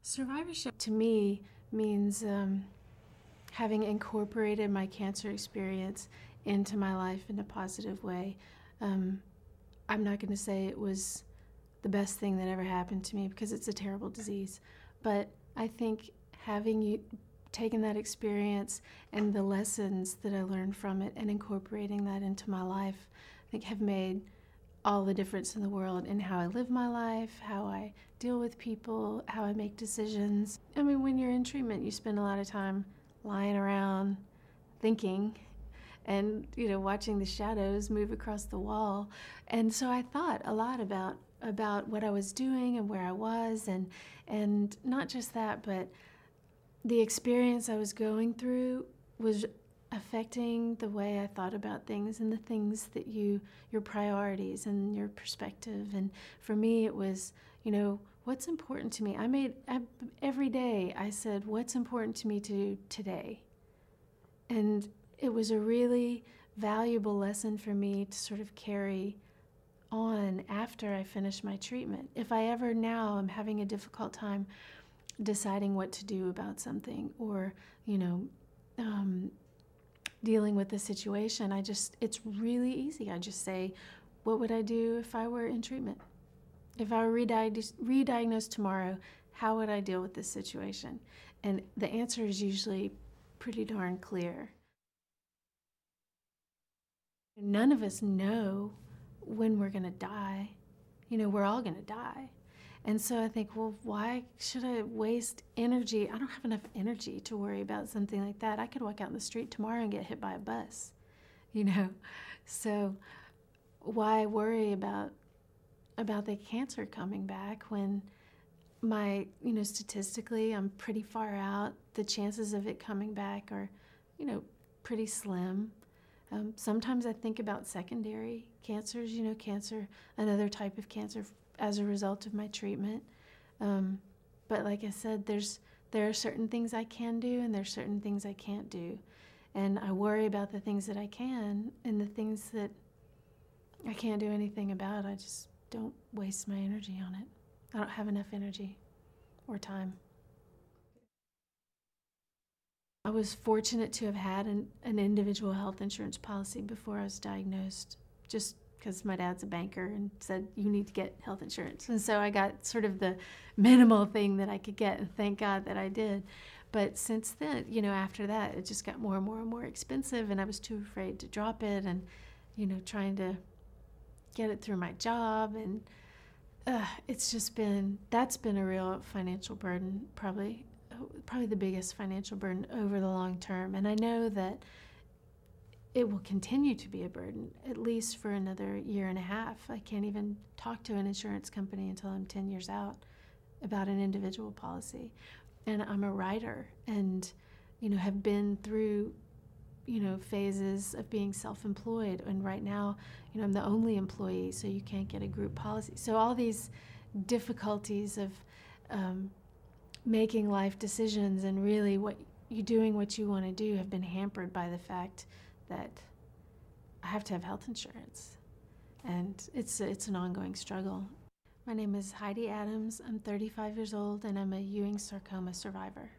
Survivorship to me means having incorporated my cancer experience into my life in a positive way. I'm not going to say it was the best thing that ever happened to me because it's a terrible disease, but I think having taken that experience and the lessons that I learned from it and incorporating that into my life, I think have made all the difference in the world in how I live my life, how I deal with people, how I make decisions. I mean, when you're in treatment, you spend a lot of time lying around, thinking, and watching the shadows move across the wall. And so I thought a lot about what I was doing and where I was, and not just that, but the experience I was going through was affecting the way I thought about things and the things that your priorities and your perspective. And for me, it was, what's important to me? Every day I said, what's important to me to do today? And it was a really valuable lesson for me to sort of carry on after I finished my treatment. If I ever now am having a difficult time deciding what to do about something, or, dealing with the situation, it's really easy. I just say, what would I do if I were in treatment? If I were re-diagnosed tomorrow, how would I deal with this situation? And the answer is usually pretty darn clear. None of us know when we're gonna die. We're all gonna die. And so I think, well, why should I waste energy? I don't have enough energy to worry about something like that. I could walk out in the street tomorrow and get hit by a bus, So why worry about the cancer coming back when statistically I'm pretty far out. The chances of it coming back are, pretty slim. Sometimes I think about secondary cancers, another type of cancer as a result of my treatment. But like I said, there are certain things I can do and there's certain things I can't do. And I worry about the things that I can, and the things that I can't do anything about, I just don't waste my energy on it. I don't have enough energy or time. I was fortunate to have had an individual health insurance policy before I was diagnosed, just because my dad's a banker and said, you need to get health insurance. And so I got sort of the minimal thing that I could get, and thank God that I did. But since then, after that, it just got more and more and more expensive, and I was too afraid to drop it, and, trying to get it through my job. And that's been a real financial burden, probably the biggest financial burden over the long term. And I know that it will continue to be a burden, at least for another year and a half. I can't even talk to an insurance company until I'm 10 years out about an individual policy. And I'm a writer and, have been through, phases of being self-employed. And right now, I'm the only employee, so you can't get a group policy. So all these difficulties of making life decisions and really doing what you want to do have been hampered by the fact that I have to have health insurance, and it's an ongoing struggle. My name is Heidi Adams. I'm 35 years old, and I'm a Ewing sarcoma survivor.